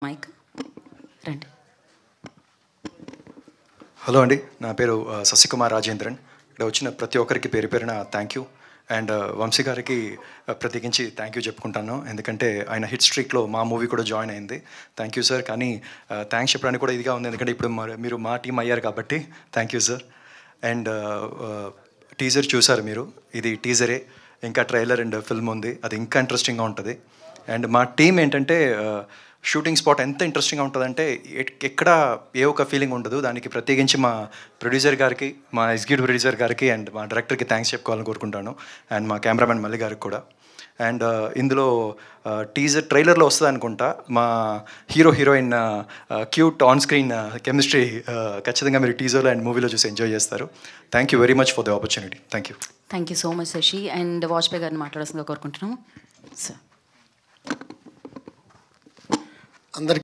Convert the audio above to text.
Mic రండి. Hello అండి, నా పేరు శశికుమార్ రాజేంద్రన్. ఇక్కడ వచ్చిన ప్రతి ఒక్కరికి పేరు పేరున థ్యాంక్ యూ. అండ్ వంశీ గారికి ప్రత్యేకించి థ్యాంక్ యూ చెప్పుకుంటాను, ఎందుకంటే ఆయన హిట్ స్ట్రీక్లో మా మూవీ కూడా జాయిన్ అయింది. Thank you sir. కానీ థ్యాంక్స్ చెప్పడానికి కూడా ఇదిగా ఉంది, ఎందుకంటే ఇప్పుడు మీరు మా టీం అయ్యారు కాబట్టి thank you sir. And teaser చూసారు మీరు, ఇది టీజరే, ఇంకా ట్రైలర్ అండ్ ఫిల్మ్ ఉంది, అది ఇంకా ఇంట్రెస్టింగ్గా ఉంటుంది. అండ్ మా టీం ఏంటంటే షూటింగ్ స్పాట్ ఎంత ఇంట్రెస్టింగ్గా ఉంటుందంటే ఎక్కడ ఏ ఒక ఫీలింగ్ ఉండదు. దానికి ప్రత్యేకించి మా ప్రొడ్యూసర్ గారికి, మా ఎగ్జిక్యూటివ్ ప్రొడ్యూసర్ గారికి అండ్ మా డైరెక్టర్కి థ్యాంక్స్ చెప్పుకోవాలని కోరుకుంటాను. అండ్ మా కెమెరామెన్ మల్లి గారికి కూడా. అండ్ ఇందులో టీజర్ ట్రైలర్లో వస్తుంది అనుకుంటా, మా hero heroine cute on screen chemistry ఖచ్చితంగా మీరు టీజర్లో అండ్ మూవీలో చూసి ఎంజాయ్ చేస్తారు. Thank you very much for the opportunity. Thank you. Thank you so much Shashi. And Vajpayee గారిని మాట్లాడాల్సిందిగా కోరుకుంటున్నాము సార్. అందరికీ